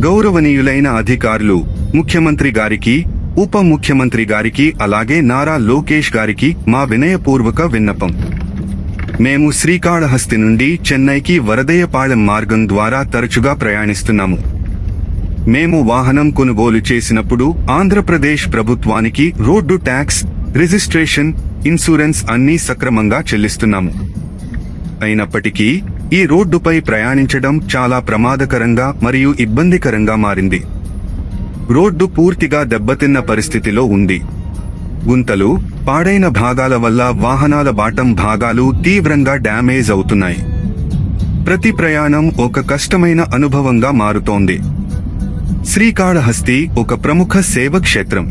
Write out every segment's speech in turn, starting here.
గౌరవనీయులైన అధికారులు, ముఖ్యమంత్రి గారికి, ఉప ముఖ్యమంత్రి గారికి అలాగే నారా లోకేష్ గారికి మా వినయపూర్వక విన్నపం. మేము శ్రీకాళహస్తి నుండి చెన్నైకి వరదయ్యపాళెం మార్గం ద్వారా తరచుగా ప్రయాణిస్తున్నాము. మేము వాహనం కొనుగోలు చేసినప్పుడు ఆంధ్రప్రదేశ్ ప్రభుత్వానికి రోడ్డు ట్యాక్స్, రిజిస్ట్రేషన్, ఇన్సూరెన్స్ అన్నీ సక్రమంగా చెల్లిస్తున్నాము. అయినప్పటికీ ఈ రోడ్డుపై ప్రయాణించడం చాలా ప్రమాదకరంగా మరియు ఇబ్బందికరంగా మారింది. రోడ్డు పూర్తిగా దెబ్బతిన్న పరిస్థితిలో ఉంది. గుంతలు, పాడైన భాగాల వల్ల వాహనాల బాటం భాగాలు తీవ్రంగా డ్యామేజ్ అవుతున్నాయి. ప్రతి ప్రయాణం ఒక కష్టమైన అనుభవంగా మారుతోంది. శ్రీకాళహస్తి ఒక ప్రముఖ శైవక్షేత్రం.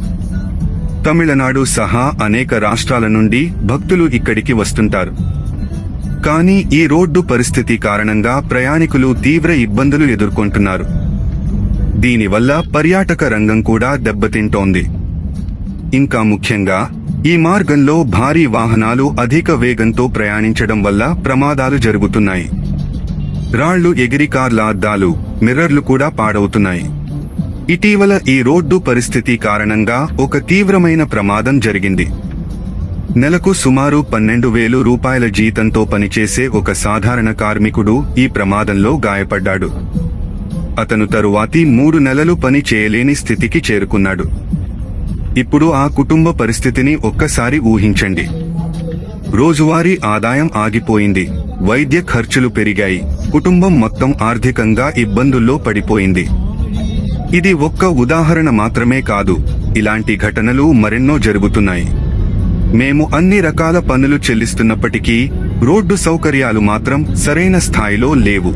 తమిళనాడు సహా అనేక రాష్ట్రాల నుండి భక్తులు ఇక్కడికి వస్తుంటారు. కానీ ఈ రోడ్డు పరిస్థితి కారణంగా ప్రయాణికులు తీవ్ర ఇబ్బందులు ఎదుర్కొంటున్నారు. దీనివల్ల పర్యాటక రంగం కూడా దెబ్బతింటోంది. ఇంకా ముఖ్యంగా ఈ మార్గంలో భారీ వాహనాలు అధిక వేగంతో ప్రయాణించడం వల్ల ప్రమాదాలు జరుగుతున్నాయి. రాళ్లు ఎగిరి కార్ల అద్దాలు, మిర్రర్లు కూడా పాడవుతున్నాయి. ఇటీవల ఈ రోడ్డు పరిస్థితి కారణంగా ఒక తీవ్రమైన ప్రమాదం జరిగింది. నెలకు సుమారు 12,000 రూపాయల జీతంతో పనిచేసే ఒక సాధారణ కార్మికుడు ఈ ప్రమాదంలో గాయపడ్డాడు. అతను తరువాతి 3 నెలలు పని చేయలేని స్థితికి చేరుకున్నాడు. ఇప్పుడు ఆ కుటుంబ పరిస్థితిని ఒక్కసారి ఊహించండి. రోజువారీ ఆదాయం ఆగిపోయింది, వైద్య ఖర్చులు పెరిగాయి, కుటుంబం మొత్తం ఆర్థికంగా ఇబ్బందుల్లో పడిపోయింది. ఇది ఒక్క ఉదాహరణ మాత్రమే కాదు, ఇలాంటి ఘటనలు మరెన్నో జరుగుతున్నాయి. మేము అన్ని రకాల పన్నులు చెల్లిస్తున్నప్పటికీ రోడ్డు సౌకర్యాలు మాత్రం సరైన స్థాయిలో లేవు.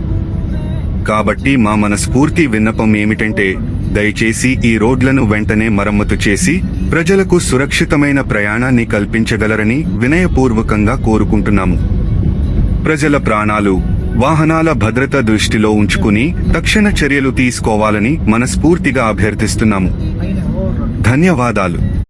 కాబట్టి మా మనస్ఫూర్తి విన్నపం ఏమిటంటే, దయచేసి ఈ రోడ్లను వెంటనే మరమ్మతు చేసి ప్రజలకు సురక్షితమైన ప్రయాణాన్ని కల్పించగలరని వినయపూర్వకంగా కోరుకుంటున్నాము. ప్రజల ప్రాణాలు, వాహనాల భద్రత దృష్టిలో ఉంచుకుని తక్షణ చర్యలు తీసుకోవాలని మనస్ఫూర్తిగా అభ్యర్థిస్తున్నాము. ధన్యవాదాలు.